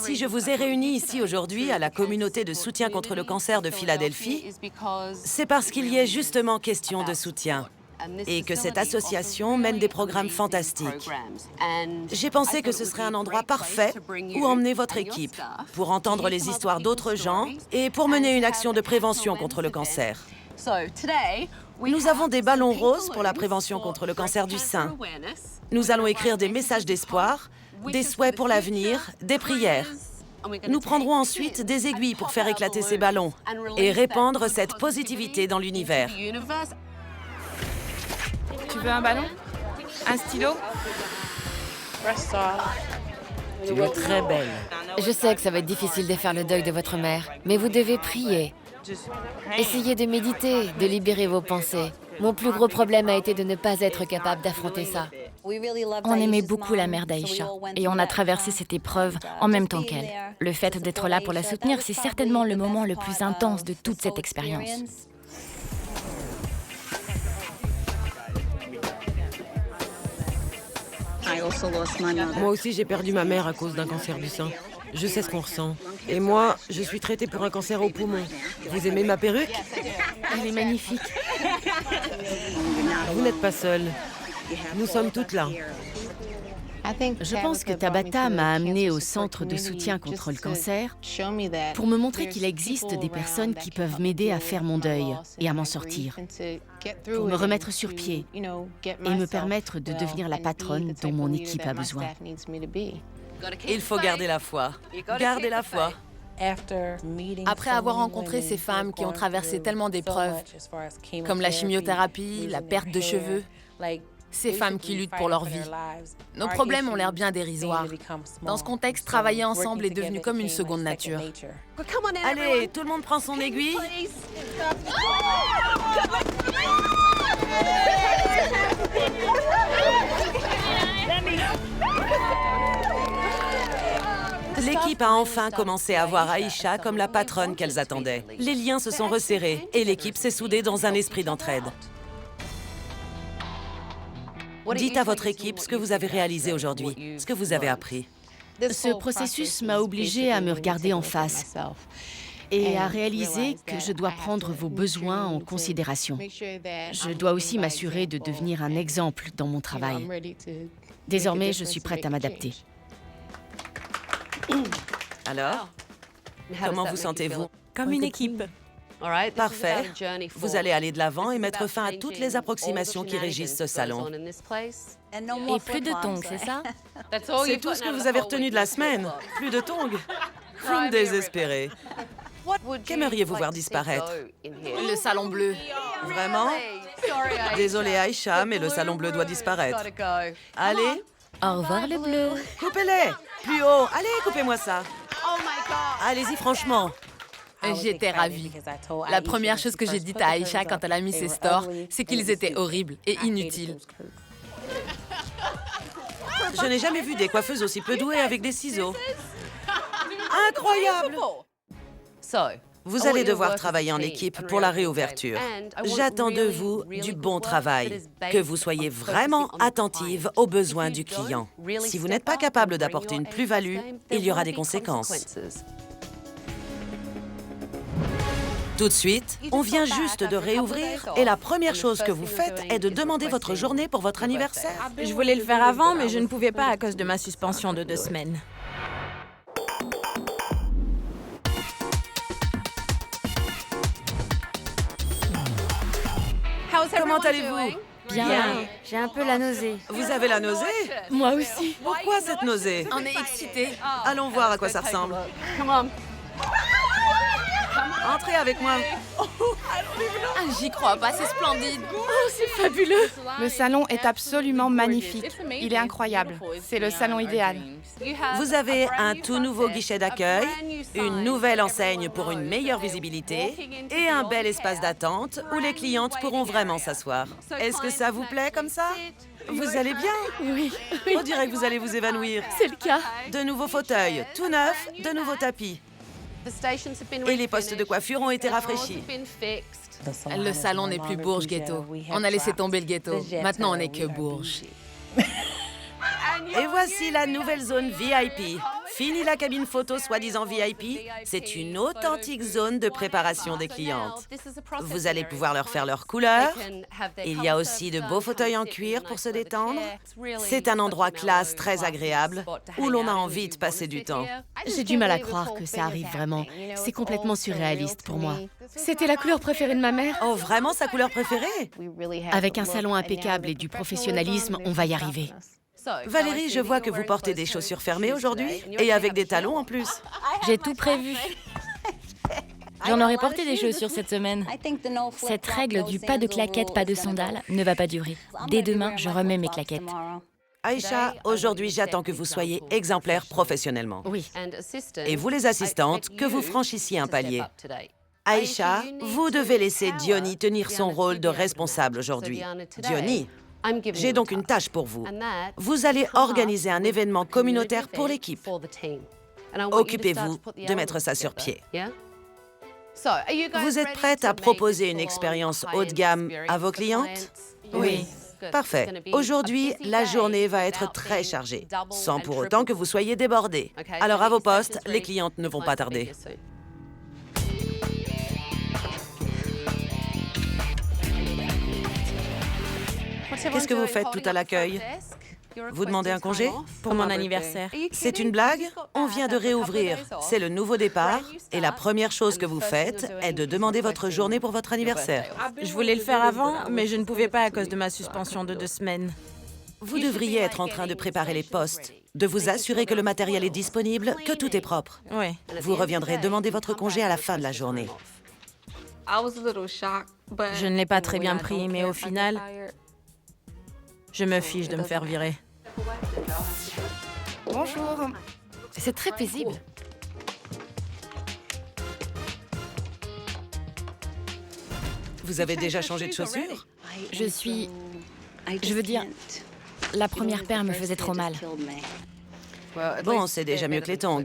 Speaker 1: Si je vous ai réunis ici aujourd'hui à la communauté de soutien contre le cancer de Philadelphie, c'est parce qu'il y est justement question de soutien et que cette association mène des programmes fantastiques. J'ai pensé que ce serait un endroit parfait où emmener votre équipe, pour entendre les histoires d'autres gens et pour mener une action de prévention contre le cancer. Nous avons des ballons roses pour la prévention contre le cancer du sein. Nous allons écrire des messages d'espoir, des souhaits pour l'avenir, des prières. Nous prendrons ensuite des aiguilles pour faire éclater ces ballons et répandre cette positivité dans l'univers.
Speaker 7: Tu veux un ballon? Un stylo?
Speaker 9: Tu es très belle.
Speaker 4: Je sais que ça va être difficile de faire le deuil de votre mère, mais vous devez prier. Essayez de méditer, de libérer vos pensées. Mon plus gros problème a été de ne pas être capable d'affronter ça.
Speaker 6: On aimait beaucoup la mère d'Aïcha et on a traversé cette épreuve en même temps qu'elle. Le fait d'être là pour la soutenir, c'est certainement le moment le plus intense de toute cette expérience.
Speaker 9: Moi aussi, j'ai perdu ma mère à cause d'un cancer du sein. Je sais ce qu'on ressent. Et moi, je suis traitée pour un cancer au poumon. Vous aimez ma perruque?
Speaker 2: Elle est magnifique.
Speaker 9: Vous n'êtes pas seule. Nous sommes toutes là.
Speaker 2: Je pense que Tabata m'a amenée au centre de soutien contre le cancer pour me montrer qu'il existe des personnes qui peuvent m'aider à faire mon deuil et à m'en sortir, pour me remettre sur pied et me permettre de devenir la patronne dont mon équipe a besoin.
Speaker 1: Il faut garder la foi. Gardez la foi.
Speaker 3: Après avoir rencontré ces femmes qui ont traversé tellement d'épreuves, comme la chimiothérapie, la perte de cheveux, ces femmes qui luttent pour leur vie, nos problèmes ont l'air bien dérisoires. Dans ce contexte, travailler ensemble est devenu comme une seconde nature.
Speaker 1: Allez, tout le monde prend son aiguille. L'équipe a enfin commencé à voir Aïcha comme la patronne qu'elles attendaient. Les liens se sont resserrés et l'équipe s'est soudée dans un esprit d'entraide. Dites à votre équipe ce que vous avez réalisé aujourd'hui, ce que vous avez appris.
Speaker 2: Ce processus m'a obligée à me regarder en face et à réaliser que je dois prendre vos besoins en considération. Je dois aussi m'assurer de devenir un exemple dans mon travail. Désormais, je suis prête à m'adapter.
Speaker 1: Alors, comment vous sentez-vous?
Speaker 8: Comme une équipe.
Speaker 1: Parfait. Vous allez aller de l'avant et mettre fin à toutes les approximations qui régissent ce salon.
Speaker 6: Et plus de tongs, c'est ça?
Speaker 1: C'est tout ce que vous avez retenu de la semaine? Plus de tongs? Vous me désespérez. Qu'aimeriez-vous voir disparaître?
Speaker 3: Le salon bleu.
Speaker 1: Vraiment? Désolée Aïcha, mais le salon bleu doit disparaître. Allez,
Speaker 6: Au revoir le bleu.
Speaker 1: coupez-les! Plus haut! Allez, coupez-moi ça! Allez-y, franchement!
Speaker 3: J'étais ravie. La première chose que j'ai dite à Aïcha quand elle a mis ses stores, c'est qu'ils étaient horribles et inutiles.
Speaker 1: Je n'ai jamais vu des coiffeuses aussi peu douées avec des ciseaux. Incroyable! Vous allez devoir travailler en équipe pour la réouverture. J'attends de vous du bon travail, que vous soyez vraiment attentive aux besoins du client. Si vous n'êtes pas capable d'apporter une plus-value, il y aura des conséquences. Tout de suite, on vient juste de réouvrir et la première chose que vous faites est de demander votre journée pour votre anniversaire.
Speaker 5: Je voulais le faire avant, mais je ne pouvais pas à cause de ma suspension de 2 semaines.
Speaker 1: Comment allez-vous?
Speaker 8: Bien. J'ai un peu la nausée.
Speaker 1: Vous avez la nausée?
Speaker 6: Moi aussi.
Speaker 1: Pourquoi cette nausée?
Speaker 3: On est excités.
Speaker 1: Allons voir à quoi ça ressemble. Entrez avec moi.
Speaker 3: Ah, j'y crois pas, c'est splendide.
Speaker 6: C'est fabuleux.
Speaker 7: Le salon est absolument magnifique. Il est incroyable. C'est le salon idéal.
Speaker 1: Vous avez un tout nouveau guichet d'accueil, une nouvelle enseigne pour une meilleure visibilité et un bel espace d'attente où les clientes pourront vraiment s'asseoir. Est-ce que ça vous plaît comme ça? Vous allez bien?
Speaker 6: Oui.
Speaker 1: On dirait que vous allez vous évanouir.
Speaker 6: C'est le cas.
Speaker 1: De nouveaux fauteuils, tout neufs, de nouveaux tapis. Et les postes de coiffure ont été rafraîchis.
Speaker 3: Le salon n'est plus Bourges Ghetto. On a laissé tomber le ghetto. Maintenant, on n'est que Bourges.
Speaker 1: Et voici la nouvelle zone VIP. Fini la cabine photo soi-disant VIP, c'est une authentique zone de préparation des clientes. Vous allez pouvoir leur faire leur couleur. Il y a aussi de beaux fauteuils en cuir pour se détendre. C'est un endroit classe très agréable où l'on a envie de passer du temps.
Speaker 2: J'ai du mal à croire que ça arrive vraiment. C'est complètement surréaliste pour moi.
Speaker 6: C'était la couleur préférée de ma mère.
Speaker 1: Oh, vraiment sa couleur préférée?
Speaker 2: Avec un salon impeccable et du professionnalisme, on va y arriver.
Speaker 1: Valérie, je vois que vous portez des chaussures fermées aujourd'hui et avec des talons en plus.
Speaker 2: J'ai tout prévu. J'en aurais porté des chaussures cette semaine. Cette règle du pas de claquettes, pas de sandales ne va pas durer. Dès demain, je remets mes claquettes.
Speaker 1: Aïcha, aujourd'hui, j'attends que vous soyez exemplaire professionnellement.
Speaker 2: Oui.
Speaker 1: Et vous, les assistantes, que vous franchissiez un palier. Aïcha, vous devez laisser Diony tenir son rôle de responsable aujourd'hui. Diony, j'ai donc une tâche pour vous. Vous allez organiser un événement communautaire pour l'équipe. Occupez-vous de mettre ça sur pied. Vous êtes prête à proposer une expérience haut de gamme à vos clientes?
Speaker 2: Oui.
Speaker 1: Parfait. Aujourd'hui, la journée va être très chargée, sans pour autant que vous soyez débordés. Alors à vos postes, les clientes ne vont pas tarder. Qu'est-ce que vous faites tout à l'accueil? Vous demandez un congé?
Speaker 5: Pour mon anniversaire.
Speaker 1: C'est une blague? On vient de réouvrir. C'est le nouveau départ. Et la première chose que vous faites est de demander votre journée pour votre anniversaire.
Speaker 5: Je voulais le faire avant, mais je ne pouvais pas à cause de ma suspension de 2 semaines.
Speaker 1: Vous devriez être en train de préparer les postes, de vous assurer que le matériel est disponible, que tout est propre.
Speaker 5: Oui.
Speaker 1: Vous reviendrez demander votre congé à la fin de la journée.
Speaker 5: Je ne l'ai pas très bien pris, mais au final, je me fiche de me faire virer.
Speaker 7: Bonjour.
Speaker 4: C'est très paisible.
Speaker 1: Vous avez déjà changé de chaussures?
Speaker 2: Je veux dire, la première paire me faisait trop mal.
Speaker 1: Bon, c'est déjà mieux que les tongs.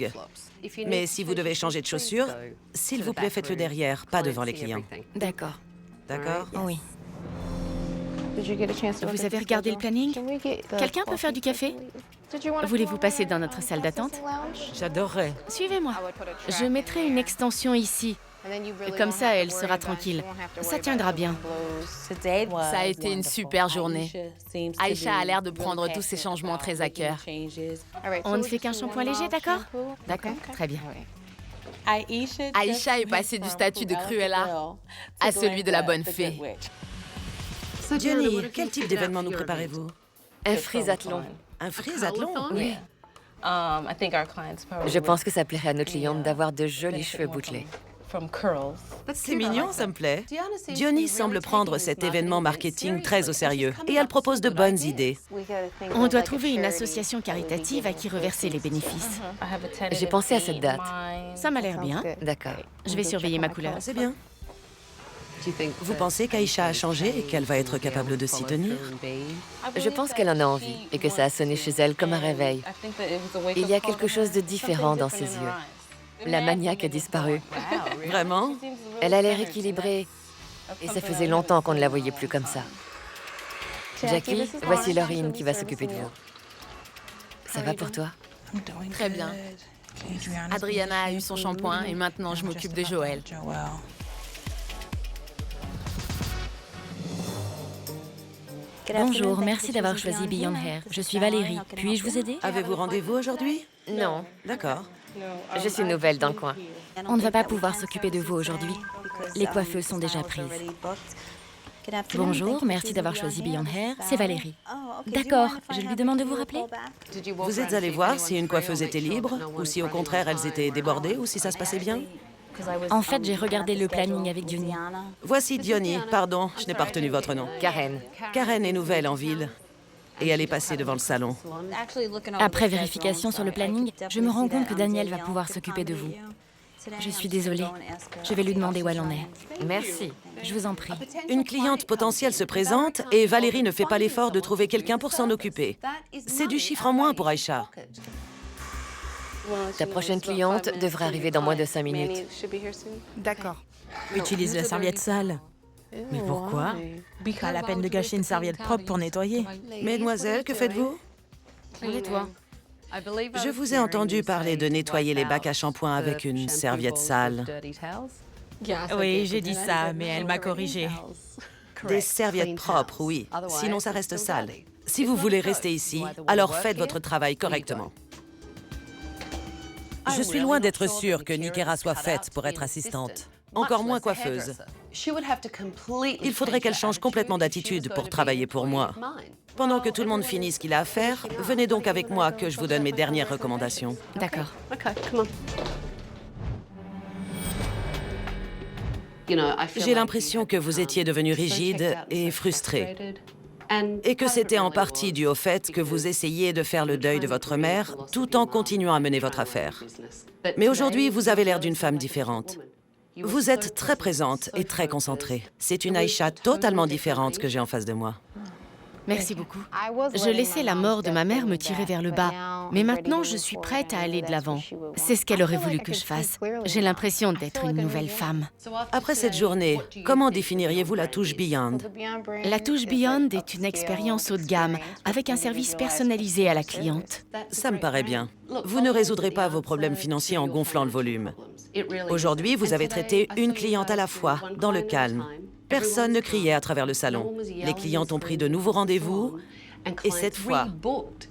Speaker 1: Mais si vous devez changer de chaussures, s'il vous plaît, faites-le derrière, pas devant les clients.
Speaker 2: D'accord.
Speaker 1: D'accord?
Speaker 2: Oui. Vous avez regardé le planning? Quelqu'un peut faire du café? Voulez-vous passer dans notre salle d'attente?
Speaker 1: J'adorerais.
Speaker 2: Suivez-moi. Je mettrai une extension ici. Comme ça, elle sera tranquille. Ça tiendra bien.
Speaker 3: Ça a été une super journée. Aïcha a l'air de prendre tous ces changements très à cœur.
Speaker 2: On ne fait qu'un shampoing léger, d'accord? D'accord, très bien.
Speaker 3: Aïcha est passée du statut de Cruella à celui de la bonne fée.
Speaker 1: Diony, quel type d'événement nous préparez-vous?
Speaker 4: Un frisathlon.
Speaker 1: Un frisathlon?
Speaker 4: Oui. Je pense que ça plairait à nos clientes d'avoir de jolis cheveux bouclés.
Speaker 1: C'est mignon, ça me plaît. Diony semble prendre cet événement marketing très au sérieux et elle propose de bonnes idées.
Speaker 2: On doit trouver une association caritative à qui reverser les bénéfices.
Speaker 4: J'ai pensé à cette date.
Speaker 2: Ça m'a l'air bien.
Speaker 4: D'accord.
Speaker 2: Je vais surveiller ma couleur.
Speaker 1: C'est bien. Vous pensez qu'Aïcha a changé et qu'elle va être capable de s'y tenir?
Speaker 4: Je pense qu'elle en a envie et que ça a sonné chez elle comme un réveil. Il y a quelque chose de différent dans ses yeux. La maniaque a disparu.
Speaker 1: Vraiment?
Speaker 4: Elle a l'air équilibrée. Et ça faisait longtemps qu'on ne la voyait plus comme ça. Jackie, voici Laurine qui va s'occuper de vous. Ça va pour toi?
Speaker 3: Très bien. Adriana a eu son shampoing et maintenant je m'occupe de Joël.
Speaker 6: Bonjour, merci d'avoir choisi Beyond Hair. Je suis Valérie. Puis-je vous aider?
Speaker 1: Avez-vous rendez-vous aujourd'hui?
Speaker 4: Non,
Speaker 1: D'accord.
Speaker 4: je suis nouvelle dans le coin.
Speaker 6: On ne va pas pouvoir s'occuper de vous aujourd'hui. Les coiffeuses sont déjà prises. Bonjour, merci d'avoir choisi Beyond Hair. C'est Valérie. D'accord, je lui demande de vous rappeler.
Speaker 1: Vous êtes allé voir si une coiffeuse était libre, ou si au contraire elles étaient débordées, ou si ça se passait bien?
Speaker 6: En fait, j'ai regardé le planning avec Diony.
Speaker 1: Voici Diony, pardon, je n'ai pas retenu votre nom.
Speaker 4: Karen,
Speaker 1: Karen est nouvelle en ville, et elle est passée devant le salon.
Speaker 6: Après vérification sur le planning, je me rends compte que Daniel va pouvoir s'occuper de vous. Je suis désolée. Je vais lui demander où elle en est.
Speaker 4: merci.
Speaker 6: Je vous en prie.
Speaker 1: Une cliente potentielle se présente, et Valérie ne fait pas l'effort de trouver quelqu'un pour s'en occuper. C'est du chiffre en moins pour Aïcha.
Speaker 4: Ta prochaine cliente devrait arriver dans moins de 5 minutes.
Speaker 7: D'accord.
Speaker 5: Utilise la serviette sale. Mais pourquoi? Pas la peine de gâcher une serviette propre pour nettoyer.
Speaker 1: Mesdemoiselles, que faites-vous?
Speaker 4: On nettoie.
Speaker 1: Je vous ai entendu parler de nettoyer les bacs à shampoing avec une serviette sale.
Speaker 5: Oui, j'ai dit ça, mais elle m'a corrigé.
Speaker 1: Des serviettes propres, oui. Sinon, ça reste sale. Si vous voulez rester ici, alors faites votre travail correctement. Je suis loin d'être sûre que Nikera soit faite pour être assistante. Encore moins coiffeuse. Il faudrait qu'elle change complètement d'attitude pour travailler pour moi. Pendant que tout le monde finit ce qu'il a à faire, venez donc avec moi que je vous donne mes dernières recommandations.
Speaker 6: D'accord.
Speaker 1: J'ai l'impression que vous étiez devenu rigide et frustré. Et que c'était en partie dû au fait que vous essayiez de faire le deuil de votre mère tout en continuant à mener votre affaire. Mais aujourd'hui, vous avez l'air d'une femme différente. Vous êtes très présente et très concentrée. C'est une Aïcha totalement différente que j'ai en face de moi.
Speaker 2: Merci beaucoup. Je laissais la mort de ma mère me tirer vers le bas, mais maintenant je suis prête à aller de l'avant. C'est ce qu'elle aurait voulu que je fasse. J'ai l'impression d'être une nouvelle femme.
Speaker 1: Après cette journée, comment définiriez-vous la touche Beyond?
Speaker 2: La touche Beyond est une expérience haut de gamme, avec un service personnalisé à la cliente.
Speaker 1: Ça me paraît bien. Vous ne résoudrez pas vos problèmes financiers en gonflant le volume. Aujourd'hui, vous avez traité une cliente à la fois, dans le calme. Personne ne criait à travers le salon. Les clientes ont pris de nouveaux rendez-vous, et cette fois,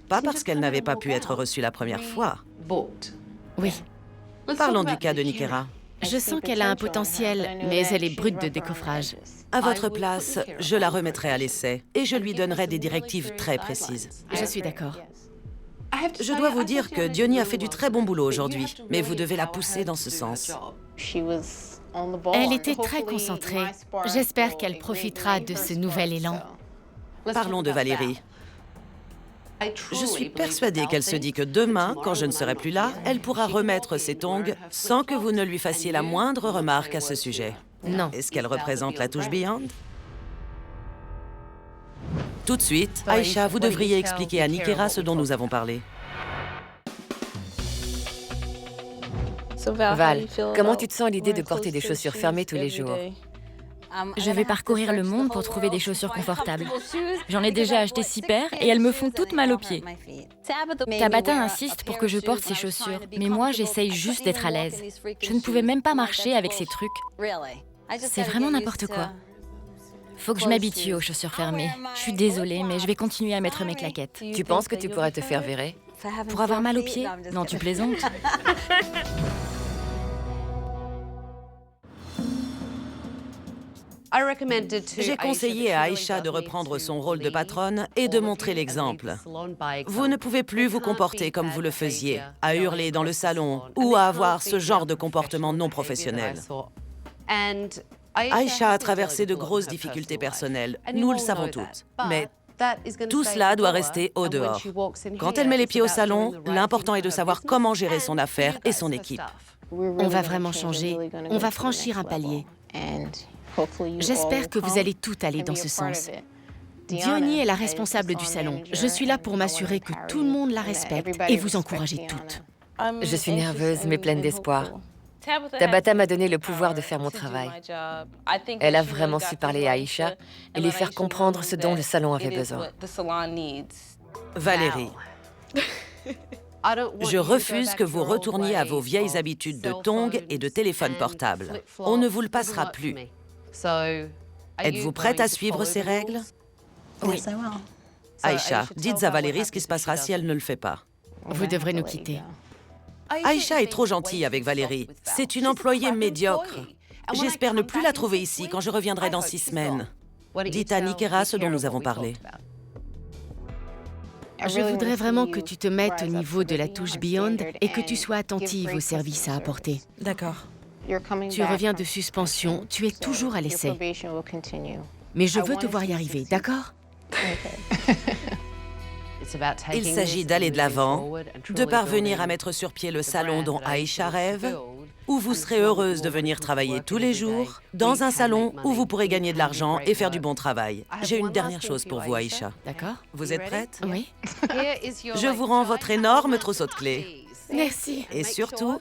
Speaker 1: pas parce qu'elles n'avaient pas pu être reçues la première fois.
Speaker 2: Oui.
Speaker 1: Parlons du cas de Nikera.
Speaker 2: Je sens qu'elle a un potentiel, mais elle est brute de décoffrage.
Speaker 1: À votre place, je la remettrai à l'essai, et je lui donnerai des directives très précises.
Speaker 2: Je suis d'accord.
Speaker 1: Je dois vous dire que Diony a fait du très bon boulot aujourd'hui, mais vous devez la pousser dans ce sens.
Speaker 2: Elle était très concentrée. J'espère qu'elle profitera de ce nouvel élan.
Speaker 1: Parlons de Valérie. Je suis persuadée qu'elle se dit que demain, quand je ne serai plus là, elle pourra remettre ses tongs sans que vous ne lui fassiez la moindre remarque à ce sujet.
Speaker 2: Non.
Speaker 1: Est-ce qu'elle représente la touche Beyond? Tout de suite, Aïcha, vous devriez expliquer à Nikera ce dont nous avons parlé.
Speaker 4: Val, comment tu te sens à l'idée de porter des chaussures fermées tous les jours?
Speaker 6: Je vais parcourir le monde pour trouver des chaussures confortables. J'en ai déjà acheté 6 paires et elles me font toutes mal aux pieds. Tabitha insiste pour que je porte ces chaussures, mais moi j'essaye juste d'être à l'aise. Je ne pouvais même pas marcher avec ces trucs. C'est vraiment n'importe quoi. Faut que je m'habitue aux chaussures fermées. Je suis désolée, mais je vais continuer à mettre mes claquettes.
Speaker 4: Tu penses que tu pourrais te faire virer?
Speaker 6: Pour avoir mal aux pieds? Non, tu plaisantes.
Speaker 1: J'ai conseillé à Aïcha de reprendre son rôle de patronne et de montrer l'exemple. Vous ne pouvez plus vous comporter comme vous le faisiez, à hurler dans le salon ou à avoir ce genre de comportement non professionnel. Aïcha a traversé de grosses difficultés personnelles, nous le savons toutes. Mais tout cela doit rester au dehors. Quand elle met les pieds au salon, l'important est de savoir comment gérer son affaire et son équipe.
Speaker 2: On va vraiment changer. On va franchir un palier. J'espère que vous allez tout aller dans ce sens. Diony est la responsable du salon. Je suis là pour m'assurer que tout le monde la respecte et vous encourager toutes.
Speaker 4: Je suis nerveuse, mais pleine d'espoir. Tabata m'a donné le pouvoir de faire mon travail. Elle a vraiment su parler à Aïcha et lui faire comprendre ce dont le salon avait besoin.
Speaker 1: Valérie, je refuse que vous retourniez à vos vieilles habitudes de tongs et de téléphone portable. On ne vous le passera plus. Êtes-vous prête à suivre ces règles?
Speaker 5: Oui.
Speaker 1: Aïcha, dites à Valérie ce qui se passera si elle ne le fait pas.
Speaker 2: Vous devrez nous quitter.
Speaker 1: Aïcha est trop gentille avec Valérie. C'est une employée médiocre. J'espère ne plus la trouver ici quand je reviendrai dans 6 semaines. Dites à Nikera ce dont nous avons parlé.
Speaker 2: Je voudrais vraiment que tu te mettes au niveau de la touche Beyond et que tu sois attentive aux services à apporter.
Speaker 9: D'accord.
Speaker 2: Tu reviens de suspension, tu es toujours à l'essai. Mais je veux te voir y arriver, d'accord?
Speaker 1: Il s'agit d'aller de l'avant, de parvenir à mettre sur pied le salon dont Aïcha rêve, où vous serez heureuse de venir travailler tous les jours, dans un salon où vous pourrez gagner de l'argent et faire du bon travail. J'ai une dernière chose pour vous, Aïcha.
Speaker 2: D'accord?
Speaker 1: Vous êtes prête?
Speaker 2: Oui.
Speaker 1: Je vous rends votre énorme trousseau de clés.
Speaker 2: Merci.
Speaker 1: Et surtout,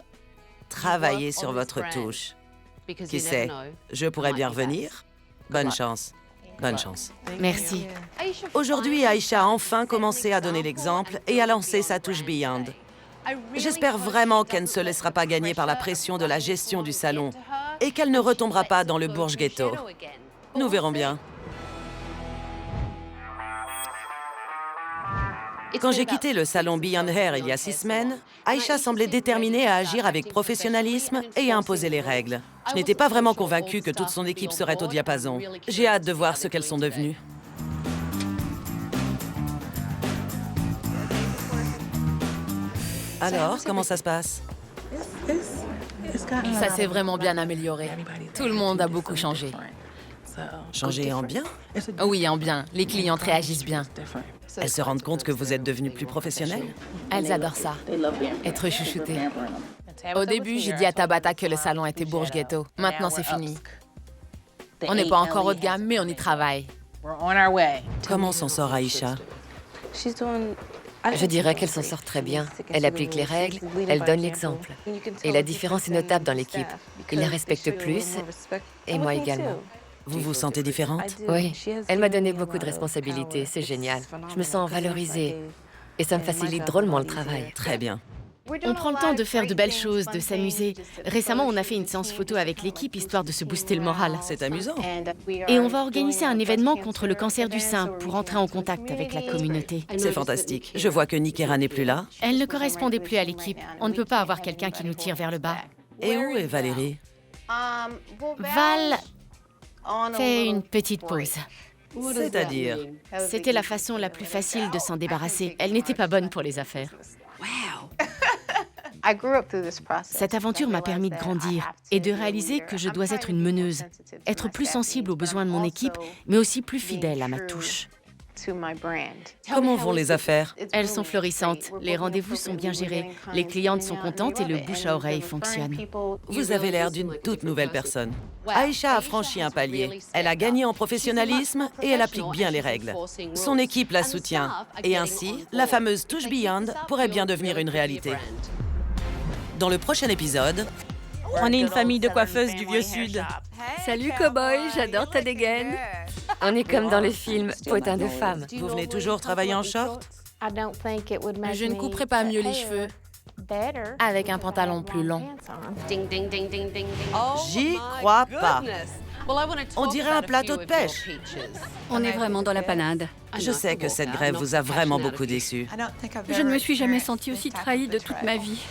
Speaker 1: travaillez sur votre touche. Qui sait, je pourrais bien revenir. Bonne chance. Bonne chance.
Speaker 2: Merci.
Speaker 1: Aujourd'hui, Aïcha a enfin commencé à donner l'exemple et à lancer sa touche Beyond. J'espère vraiment qu'elle ne se laissera pas gagner par la pression de la gestion du salon et qu'elle ne retombera pas dans le bourge ghetto. Nous verrons bien. Quand j'ai quitté le salon Beyond Hair il y a 6 semaines, Aïcha semblait déterminée à agir avec professionnalisme et à imposer les règles. Je n'étais pas vraiment convaincue que toute son équipe serait au diapason. J'ai hâte de voir ce qu'elles sont devenues. Alors, comment ça se passe?
Speaker 3: Ça s'est vraiment bien amélioré. Tout le monde a beaucoup changé.
Speaker 1: Changé en bien?
Speaker 3: Oui, en bien. Les clientes réagissent bien.
Speaker 1: Elles se rendent compte que vous êtes devenu plus professionnel?
Speaker 3: Elles adorent ça. Être chouchoutées. Au début, j'ai dit à Tabata que le salon était bourge ghetto. Maintenant, c'est fini. On n'est pas encore haut de gamme, mais on y travaille.
Speaker 1: Comment s'en sort Aïcha?
Speaker 4: Je dirais qu'elle s'en sort très bien. Elle applique les règles, elle donne l'exemple. Et la différence est notable dans l'équipe. Ils la respectent plus, et moi également.
Speaker 1: Vous vous sentez différente?
Speaker 4: Oui, elle m'a donné beaucoup de responsabilités, c'est génial. Je me sens valorisée, et ça me facilite drôlement le travail.
Speaker 1: Très bien.
Speaker 2: On prend le temps de faire de belles choses, de s'amuser. Récemment, on a fait une séance photo avec l'équipe, histoire de se booster le moral.
Speaker 1: C'est amusant.
Speaker 2: Et on va organiser un événement contre le cancer du sein pour entrer en contact avec la communauté.
Speaker 1: C'est fantastique. Je vois que Nikera n'est plus là.
Speaker 2: Elle ne correspondait plus à l'équipe. On ne peut pas avoir quelqu'un qui nous tire vers le bas.
Speaker 1: Et où est Valérie?
Speaker 2: Val fait une petite pause.
Speaker 1: C'est-à-dire?
Speaker 2: C'était la façon la plus facile de s'en débarrasser. Elle n'était pas bonne pour les affaires. Cette aventure m'a permis de grandir et de réaliser que je dois être une meneuse, être plus sensible aux besoins de mon équipe, mais aussi plus fidèle à ma touche.
Speaker 1: Comment vont les affaires?
Speaker 2: Elles sont florissantes, les rendez-vous sont bien gérés, les clientes sont contentes et le bouche à oreille fonctionne.
Speaker 1: Vous avez l'air d'une toute nouvelle personne. Aïcha a franchi un palier. Elle a gagné en professionnalisme et elle applique bien les règles. Son équipe la soutient. Et ainsi, la fameuse touche Beyond pourrait bien devenir une réalité. Dans le prochain épisode...
Speaker 5: On est une famille de coiffeuses du Vieux Sud.
Speaker 4: Salut cowboy, j'adore ta dégaine. On est comme dans le film Potin de femme.
Speaker 1: Vous venez toujours travailler en short?
Speaker 3: Je ne couperai pas mieux les cheveux avec un pantalon plus long.
Speaker 1: J'y crois pas. On dirait un plateau de pêche.
Speaker 6: On est vraiment dans la panade.
Speaker 1: Je sais que cette grève vous a vraiment beaucoup déçu.
Speaker 6: Je ne me suis jamais sentie aussi trahie de toute ma vie.